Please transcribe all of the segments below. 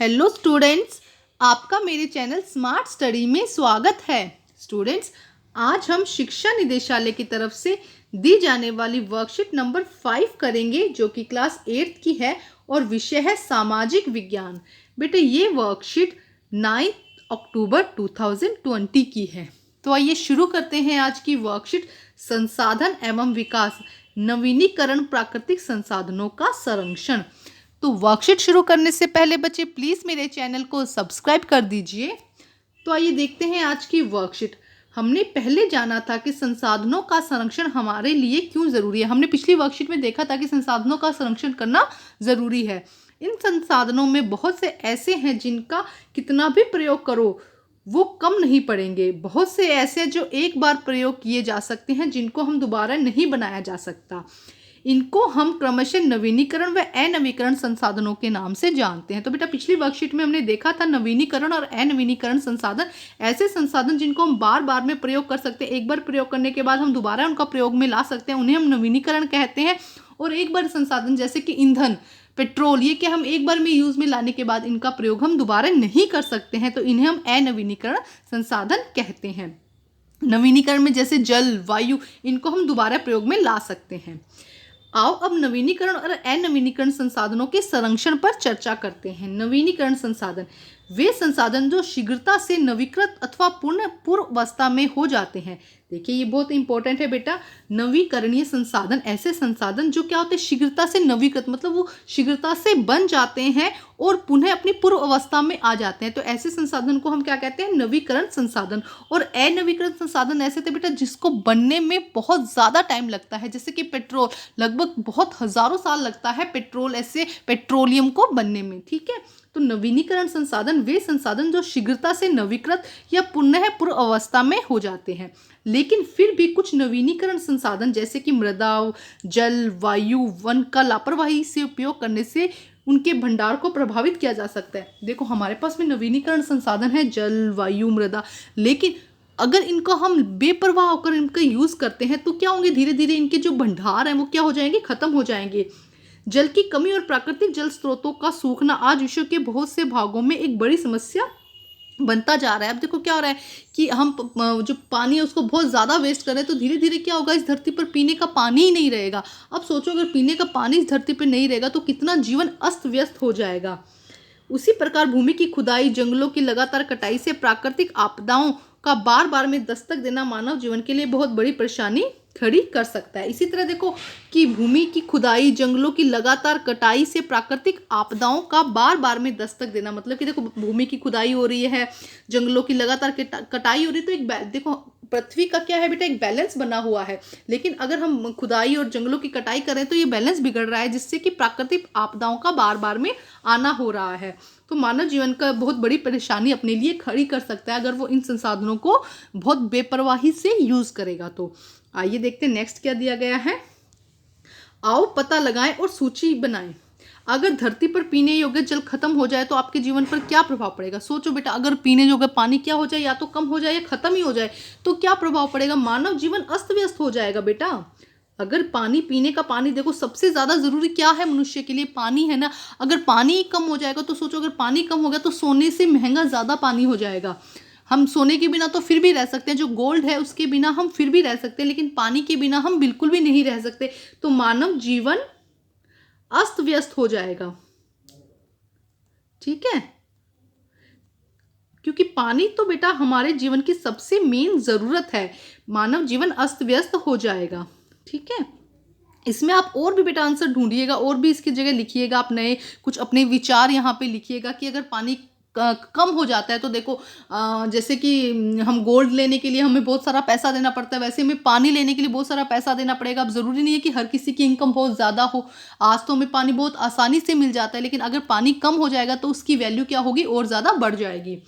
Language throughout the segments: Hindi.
हेलो स्टूडेंट्स, आपका मेरे चैनल स्मार्ट स्टडी में स्वागत है। स्टूडेंट्स, आज हम शिक्षा निदेशालय की तरफ से दी जाने वाली वर्कशीट नंबर 5 करेंगे, जो कि क्लास 8 की है और विषय है सामाजिक विज्ञान। बेटे, ये वर्कशीट 9 अक्टूबर 2020 की है। तो आइए शुरू करते हैं आज की वर्कशीट। संसाधन एवं विकास, नवीनीकरण प्राकृतिक संसाधनों का संरक्षण। तो वर्कशीट शुरू करने से पहले बच्चे प्लीज़ मेरे चैनल को सब्सक्राइब कर दीजिए। तो आइए देखते हैं आज की वर्कशीट। हमने पहले जाना था कि संसाधनों का संरक्षण हमारे लिए क्यों ज़रूरी है। हमने पिछली वर्कशीट में देखा था कि संसाधनों का संरक्षण करना ज़रूरी है। इन संसाधनों में बहुत से ऐसे हैं जिनका कितना भी प्रयोग करो वो कम नहीं पड़ेंगे। बहुत से ऐसे जो एक बार प्रयोग किए जा सकते हैं, जिनको हम दोबारा नहीं बनाया जा सकता। इनको हम क्रमशः नवीनीकरण व अनवीनीकरण संसाधनों के नाम से जानते हैं। तो बेटा, पिछली वर्कशीट में हमने देखा था नवीनीकरण और अनवीनीकरण संसाधन ऐसे संसाधन जिनको हम बार बार में प्रयोग कर सकते हैं। एक बार प्रयोग करने के बाद हम दोबारा उनका प्रयोग में ला सकते हैं, उन्हें हम नवीनीकरण कहते हैं। और एक बार संसाधन जैसे कि ईंधन, पेट्रोल, ये कि हम एक बार में यूज में लाने के बाद इनका प्रयोग हम दोबारा नहीं कर सकते हैं, तो इन्हें हम अनवीनीकरण संसाधन कहते हैं। नवीनीकरण में जैसे जल, वायु, इनको हम दोबारा प्रयोग में ला सकते हैं। आओ अब नवीनीकरण और अनवीनीकरण संसाधनों के संरक्षण पर चर्चा करते हैं। नवीनीकरण संसाधन वे संसाधन जो शीघ्रता से नवीकृत अथवा पूर्व अवस्था में हो जाते हैं। देखिए, ये बहुत इंपॉर्टेंट है बेटा। नवीकरणीय संसाधन ऐसे संसाधन जो क्या होते हैं, शीघ्रता से नवीकृत, मतलब वो शीघ्रता से बन जाते हैं और पुनः अपनी पूर्व अवस्था में आ जाते हैं। तो ऐसे संसाधन को हम क्या कहते हैं, नवीकरण संसाधन। और अनवीकरण संसाधन ऐसे थे बेटा जिसको बनने में बहुत ज़्यादा टाइम लगता है, जैसे कि पेट्रोल, लगभग बहुत हजारों साल लगता है पेट्रोल, ऐसे पेट्रोलियम को बनने में। ठीक है, तो नवीनीकरण संसाधन वे संसाधन जो शीघ्रता से नवीकृत या पुनः पूर्व अवस्था में हो जाते हैं। लेकिन फिर भी कुछ नवीनीकरण संसाधन जैसे कि मृदा, जल, वायु, वन का लापरवाही से उपयोग करने से उनके भंडार को प्रभावित किया जा सकता है। देखो, हमारे पास में नवीनीकरण संसाधन है, जल, वायु, मृदा, लेकिन अगर इनको हम बेपरवाह होकर इनका यूज करते हैं तो क्या होंगे, धीरे धीरे इनके जो भंडार हैं वो क्या हो जाएंगे, खत्म हो जाएंगे। जल की कमी और प्राकृतिक जल स्रोतों का सूखना आज विश्व के बहुत से भागों में एक बड़ी समस्या बनता जा रहा है। अब देखो क्या हो रहा है कि हम जो पानी है उसको बहुत ज़्यादा वेस्ट कर रहे हैं, तो धीरे धीरे क्या होगा, इस धरती पर पीने का पानी ही नहीं रहेगा। अब सोचो, अगर पीने का पानी इस धरती पर नहीं रहेगा तो कितना जीवन अस्त व्यस्त हो जाएगा। उसी प्रकार भूमि की खुदाई, जंगलों की लगातार कटाई से प्राकृतिक आपदाओं का बार बार में दस्तक देना मानव जीवन के लिए बहुत बड़ी परेशानी खड़ी कर सकता है। इसी तरह देखो कि भूमि की खुदाई, जंगलों की लगातार कटाई से प्राकृतिक आपदाओं का बार बार में दस्तक देना, मतलब कि देखो भूमि की खुदाई हो रही है, जंगलों की लगातार कटाई हो रही है, तो एक देखो पृथ्वी का क्या है बेटा, एक बैलेंस बना हुआ है। लेकिन अगर हम खुदाई और जंगलों की कटाई करें तो ये बैलेंस बिगड़ रहा है, जिससे कि प्राकृतिक आपदाओं का बार बार में आना हो रहा है। तो मानव जीवन का बहुत बड़ी परेशानी अपने लिए खड़ी कर सकता है अगर वो इन संसाधनों को बहुत बेपरवाही से यूज करेगा। तो आइए देखते हैं नेक्स्ट क्या दिया गया है। आओ पता लगाएं और सूची बनाएं। अगर धरती पर पीने योग्य जल खत्म हो जाए तो आपके जीवन पर क्या प्रभाव पड़ेगा। सोचो बेटा, अगर पीने योग्य पानी क्या हो जाए, या तो कम हो जाए या खत्म ही हो जाए, तो क्या प्रभाव पड़ेगा, मानव जीवन अस्त व्यस्त हो जाएगा बेटा। अगर पानी, पीने का पानी, देखो सबसे ज्यादा जरूरी क्या है मनुष्य के लिए, पानी है ना। अगर पानी कम हो जाएगा तो सोचो, अगर पानी कम हो गया तो सोने से महंगा ज्यादा पानी हो जाएगा। हम सोने के बिना तो फिर भी रह सकते हैं, जो गोल्ड है उसके बिना हम फिर भी रह सकते हैं, लेकिन पानी के बिना हम बिल्कुल भी नहीं रह सकते। तो मानव जीवन अस्त व्यस्त हो जाएगा। ठीक है, क्योंकि पानी तो बेटा हमारे जीवन की सबसे मेन जरूरत है। मानव जीवन अस्त व्यस्त हो जाएगा। ठीक है, इसमें आप और भी बेटा आंसर ढूंढिएगा, और भी इसकी जगह लिखिएगा, आप नए कुछ अपने विचार यहाँ पे लिखिएगा कि अगर पानी कम हो जाता है तो देखो, जैसे कि हम गोल्ड लेने के लिए हमें बहुत सारा पैसा देना पड़ता है, वैसे हमें पानी लेने के लिए बहुत सारा पैसा देना पड़ेगा। अब ज़रूरी नहीं है कि हर किसी की इनकम बहुत ज़्यादा हो। आज तो हमें पानी बहुत आसानी से मिल जाता है, लेकिन अगर पानी कम हो जाएगा तो उसकी वैल्यू क्या होगी, और ज़्यादा बढ़ जाएगी।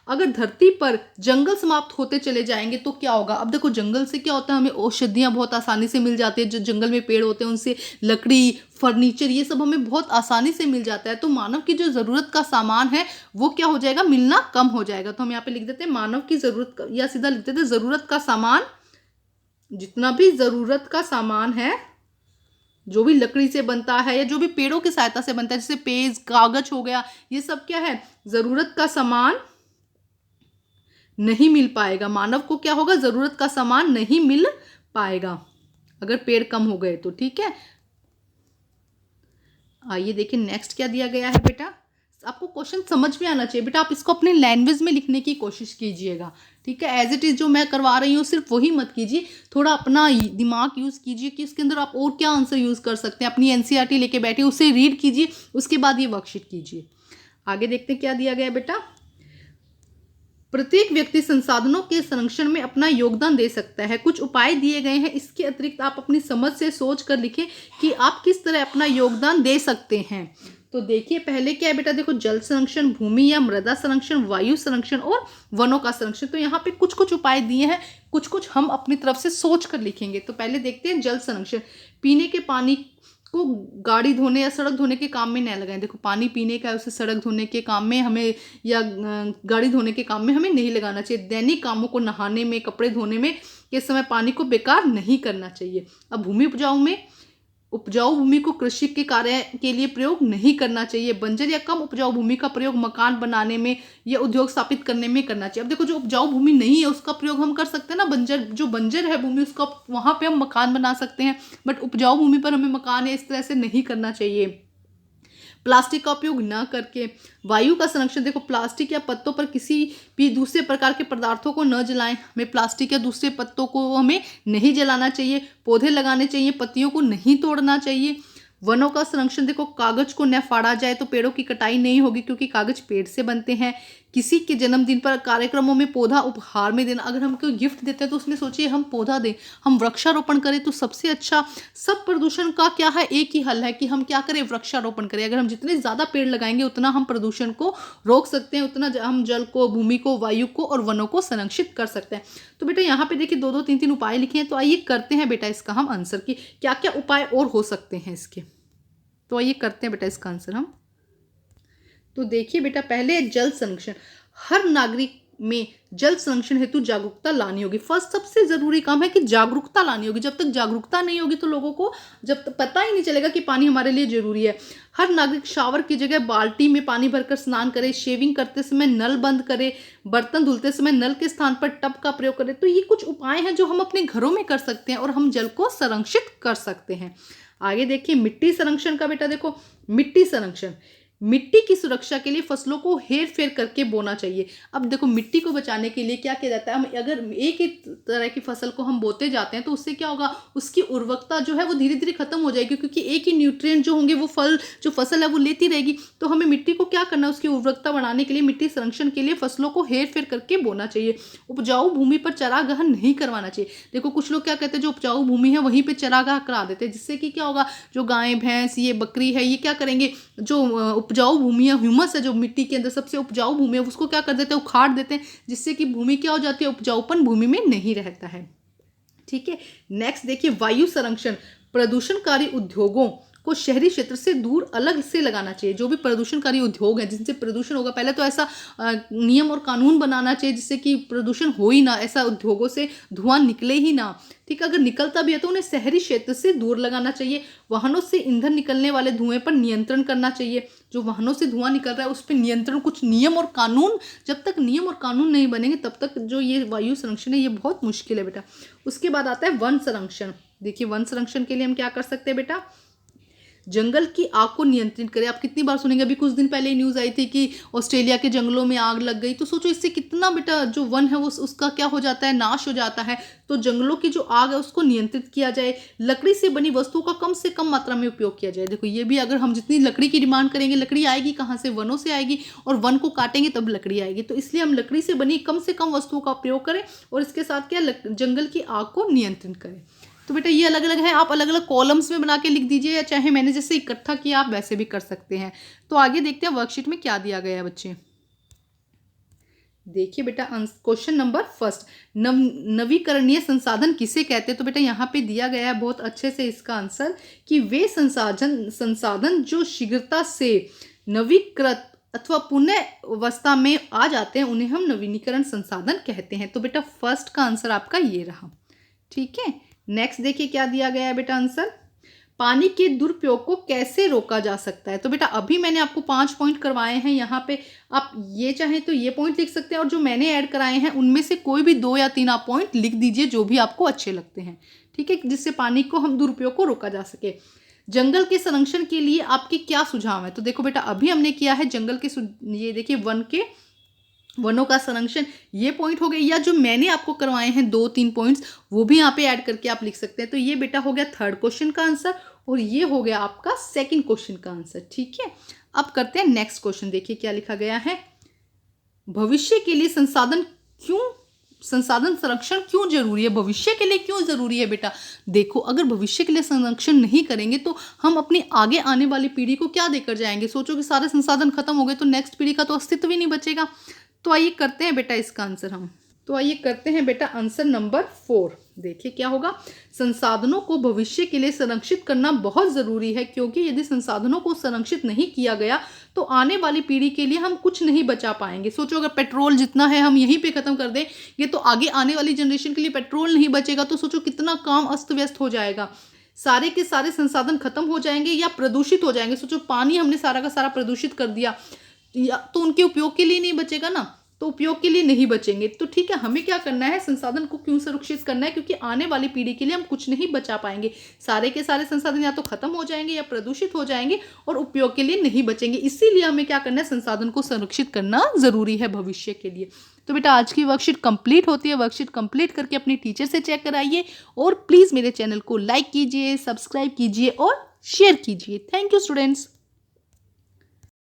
अगर धरती पर जंगल समाप्त होते चले जाएंगे तो क्या होगा। अब देखो, जंगल से क्या होता है, हमें औषधियाँ बहुत आसानी से मिल जाती है। जो जंगल में पेड़ होते हैं उनसे लकड़ी, फर्नीचर, ये सब हमें बहुत आसानी से मिल जाता है। तो मानव की जो ज़रूरत का सामान है वो क्या हो जाएगा, मिलना कम हो जाएगा। तो हम यहाँ पे लिख देते हैं मानव की ज़रूरत, या सीधा लिख देते हैं ज़रूरत का सामान, जितना भी ज़रूरत का सामान है जो भी लकड़ी से बनता है या जो भी पेड़ों की सहायता से बनता है, जैसे पेज, कागज हो गया, ये सब क्या है, जरूरत का सामान नहीं मिल पाएगा। मानव को क्या होगा, जरूरत का सामान नहीं मिल पाएगा अगर पेड़ कम हो गए तो। ठीक है, आइए देखिए नेक्स्ट क्या दिया गया है बेटा। आपको क्वेश्चन समझ में आना चाहिए बेटा, आप इसको अपने लैंग्वेज में लिखने की कोशिश कीजिएगा। ठीक है, एज इट इज जो मैं करवा रही हूँ सिर्फ वही मत कीजिए, थोड़ा अपना दिमाग यूज कीजिए कि इसके अंदर आप और क्या आंसर यूज कर सकते हैं। अपनी एनसीईआरटी लेके बैठिए, उसे रीड कीजिए, उसके बाद ये वर्कशीट कीजिए। आगे देखते हैं क्या दिया गया बेटा। प्रत्येक व्यक्ति संसाधनों के संरक्षण में अपना योगदान दे सकता है। कुछ उपाय दिए गए हैं, इसके अतिरिक्त आप अपनी समझ से सोच कर लिखें कि आप किस तरह अपना योगदान दे सकते हैं। तो देखिए पहले क्या है बेटा, देखो जल संरक्षण, भूमि या मृदा संरक्षण, वायु संरक्षण और वनों का संरक्षण। तो यहाँ पे कुछ कुछ उपाय दिए हैं, कुछ कुछ हम अपनी तरफ से सोच कर लिखेंगे। तो पहले देखते हैं जल संरक्षण। पीने के पानी को गाड़ी धोने या सड़क धोने के काम में न लगाएं। देखो पानी पीने का है, उसे सड़क धोने के काम में हमें या गाड़ी धोने के काम में हमें नहीं लगाना चाहिए। दैनिक कामों को, नहाने में, कपड़े धोने में के समय पानी को बेकार नहीं करना चाहिए। अब भूमि उपजाऊ भूमि को कृषि के कार्य के लिए प्रयोग नहीं करना चाहिए। बंजर या कम उपजाऊ भूमि का प्रयोग मकान बनाने में या उद्योग स्थापित करने में करना चाहिए। अब देखो जो उपजाऊ भूमि नहीं है उसका प्रयोग हम कर सकते हैं ना, जो बंजर है भूमि उसका वहां पे हम मकान बना सकते हैं, बट उपजाऊ भूमि पर हमें मकान इस तरह से नहीं करना चाहिए। प्लास्टिक का उपयोग न करके। वायु का संरक्षण, देखो प्लास्टिक या पत्तों पर किसी भी दूसरे प्रकार के पदार्थों को न जलाएं। हमें प्लास्टिक या दूसरे पत्तों को हमें नहीं जलाना चाहिए। पौधे लगाने चाहिए, पत्तियों को नहीं तोड़ना चाहिए। वनों का संरक्षण, देखो कागज को न फाड़ा जाए तो पेड़ों की कटाई नहीं होगी, क्योंकि कागज पेड़ से बनते हैं। किसी के जन्मदिन पर कार्यक्रमों में पौधा उपहार में देना। अगर हम कोई गिफ्ट देते हैं तो उसमें सोचिए हम पौधा दें, हम वृक्षारोपण करें तो सबसे अच्छा। सब प्रदूषण का क्या है, एक ही हल है कि हम क्या करें, वृक्षारोपण करें। अगर हम जितने ज़्यादा पेड़ लगाएंगे उतना हम प्रदूषण को रोक सकते हैं, उतना हम जल को, भूमि को, वायु को और वनों को संरक्षित कर सकते हैं। तो बेटा यहाँ पे देखिए 2-2, 3-3 उपाय लिखे हैं। तो आइए करते हैं बेटा इसका हम आंसर की क्या क्या उपाय और हो सकते हैं इसके। तो आइए करते हैं बेटा इसका आंसर हम। तो देखिए बेटा पहले जल संरक्षण। हर नागरिक में जल संरक्षण हेतु जागरूकता लानी होगी। फर्स्ट सबसे जरूरी काम है कि जागरूकता लानी होगी। जब तक जागरूकता नहीं होगी तो लोगों को जब तक पता ही नहीं चलेगा कि पानी हमारे लिए जरूरी है। हर नागरिक शावर की जगह बाल्टी में पानी भरकर स्नान करे। शेविंग करते समय नल बंद करे। बर्तन धुलते समय नल के स्थान पर टब का प्रयोग करें। तो ये कुछ उपाय हैं जो हम अपने घरों में कर सकते हैं और हम जल को संरक्षित कर सकते हैं। आगे देखिए मिट्टी संरक्षण का बेटा, देखो मिट्टी संरक्षण, मिट्टी की सुरक्षा के लिए फसलों को हेर फेर करके बोना चाहिए। अब देखो मिट्टी को बचाने के लिए क्या किया जाता है, हम अगर एक ही तरह की फसल को हम बोते जाते हैं तो उससे क्या होगा, उसकी उर्वरकता जो है वो धीरे धीरे खत्म हो जाएगी, क्योंकि एक ही न्यूट्रिएंट जो होंगे वो जो फसल है वो लेती रहेगी। तो हमें मिट्टी को क्या करना है, उसकी उर्वरकता बढ़ाने के लिए, मिट्टी संरक्षण के लिए फसलों को हेर फेर करके बोना चाहिए। उपजाऊ भूमि पर चरागाह नहीं करवाना चाहिए। देखो कुछ लोग क्या कहते हैं, जो उपजाऊ भूमि है वहीं पर चरागाह करा देते हैं, जिससे कि क्या होगा, जो गाय भैंस, ये बकरी है, ये क्या करेंगे, जो उपजाऊ भूमि है, ह्यूमस है जो मिट्टी के अंदर सबसे उपजाऊ भूमि है, उसको क्या कर देते हैं, उखाड़ देते हैं, जिससे कि भूमि क्या हो जाती है, उपजाऊपन भूमि में नहीं रहता है। ठीक है, नेक्स्ट देखिए वायु संरक्षण। प्रदूषणकारी उद्योगों को शहरी क्षेत्र से दूर अलग से लगाना चाहिए। जो भी प्रदूषणकारी उद्योग है जिनसे प्रदूषण होगा, पहले तो ऐसा नियम और कानून बनाना चाहिए जिससे कि प्रदूषण हो ही ना, ऐसा उद्योगों से धुआं निकले ही ना। ठीक है, अगर निकलता भी है तो उन्हें शहरी क्षेत्र से दूर लगाना चाहिए। वाहनों से ईंधन निकलने वाले धुएं पर नियंत्रण करना चाहिए। जो वाहनों से धुआं निकल रहा है उस पर नियंत्रण, कुछ नियम और कानून, जब तक नियम और कानून नहीं बनेंगे तब तक जो ये वायु संरक्षण है ये बहुत मुश्किल है बेटा। उसके बाद आता है वन संरक्षण। देखिए वन संरक्षण के लिए हम क्या कर सकते हैं बेटा, जंगल की आग को नियंत्रित करें। आप कितनी बार सुनेंगे, अभी कुछ दिन पहले न्यूज़ आई थी कि ऑस्ट्रेलिया के जंगलों में आग लग गई। तो सोचो इससे कितना बेटा जो वन है वो उसका क्या हो जाता है, नाश हो जाता है। तो जंगलों की जो आग है उसको नियंत्रित किया जाए। लकड़ी से बनी वस्तुओं का कम से कम मात्रा में उपयोग किया जाए। देखो ये भी, अगर हम जितनी लकड़ी की डिमांड करेंगे, लकड़ी आएगी कहाँ से, वनों से आएगी, और वन को काटेंगे तब लकड़ी आएगी। तो इसलिए हम लकड़ी से बनी कम से कम वस्तुओं का उपयोग करें और इसके साथ क्या, जंगल की आग को नियंत्रित करें। तो बेटा ये अलग अलग है, आप अलग अलग कॉलम्स में बना के लिख दीजिए, या चाहे मैंने जैसे इकट्ठा किया आप वैसे भी कर सकते हैं। तो आगे देखते हैं वर्कशीट में क्या दिया गया है बच्चे। देखिए बेटा क्वेश्चन नंबर फर्स्ट, नवीकरणीय संसाधन किसे कहते हैं। तो बेटा यहाँ पे दिया गया है बहुत अच्छे से इसका आंसर कि वे संसाधन जो शीघ्रता से नवीकृत अथवा पुनः अवस्था में आ जाते हैं उन्हें हम नवीनीकरण संसाधन कहते हैं। तो बेटा फर्स्ट का आंसर आपका ये रहा। ठीक है, नेक्स्ट देखिए क्या दिया गया है बेटा आंसर, पानी के दुरुपयोग को कैसे रोका जा सकता है। तो बेटा अभी मैंने आपको 5 पॉइंट करवाए हैं, यहाँ पे आप ये चाहें तो ये पॉइंट लिख सकते हैं और जो मैंने ऐड कराए हैं उनमें से कोई भी 2 या 3 आप पॉइंट लिख दीजिए जो भी आपको अच्छे लगते हैं, ठीक है, जिससे पानी को हम दुरुपयोग को रोका जा सके। जंगल के संरक्षण के लिए आपके क्या सुझाव है। तो देखो बेटा अभी हमने किया है जंगल के ये देखिए वनों का संरक्षण, ये पॉइंट हो गए, या जो मैंने आपको करवाए हैं 2-3 पॉइंट्स वो भी यहाँ पे ऐड करके आप लिख सकते हैं। तो ये बेटा हो गया 3rd क्वेश्चन का आंसर और ये हो गया आपका 2nd क्वेश्चन का आंसर, ठीक है। अब करते हैं नेक्स्ट क्वेश्चन। देखिए क्या लिखा गया है, भविष्य के लिए संसाधन संरक्षण क्यों जरूरी है। भविष्य के लिए क्यों जरूरी है बेटा, देखो अगर भविष्य के लिए संरक्षण नहीं करेंगे तो हम अपनी आगे आने वाली पीढ़ी को क्या देकर जाएंगे। सोचो कि सारे संसाधन खत्म हो गए तो नेक्स्ट पीढ़ी का तो अस्तित्व ही नहीं बचेगा। तो आइए करते हैं बेटा इसका आंसर हम, तो आइए करते हैं बेटा आंसर नंबर 4। देखिए क्या होगा, संसाधनों को भविष्य के लिए संरक्षित करना बहुत जरूरी है, क्योंकि यदि संसाधनों को संरक्षित नहीं किया गया तो आने वाली पीढ़ी के लिए हम कुछ नहीं बचा पाएंगे। सोचो अगर पेट्रोल जितना है हम यहीं पे खत्म कर दें ये तो आगे आने वाली जनरेशन के लिए पेट्रोल नहीं बचेगा, तो सोचो कितना काम अस्त व्यस्त हो जाएगा, सारे के सारे संसाधन खत्म हो जाएंगे या प्रदूषित हो जाएंगे। सोचो पानी हमने सारा का सारा प्रदूषित कर दिया तो उनके उपयोग के लिए नहीं बचेगा ना, तो उपयोग के लिए नहीं बचेंगे। तो ठीक है, हमें क्या करना है, संसाधन को क्यों सुरक्षित करना है, क्योंकि आने वाली पीढ़ी के लिए हम कुछ नहीं बचा पाएंगे, सारे के सारे संसाधन या तो खत्म हो जाएंगे या प्रदूषित हो जाएंगे और उपयोग के लिए नहीं बचेंगे। इसीलिए हमें क्या करना है, संसाधन को संरक्षित करना जरूरी है भविष्य के लिए। तो बेटा आज की वर्कशीट कंप्लीट होती है, वर्कशीट कंप्लीट करके अपनी टीचर से चेक कराइए और प्लीज मेरे चैनल को लाइक कीजिए, सब्सक्राइब कीजिए और शेयर कीजिए। Thank you students.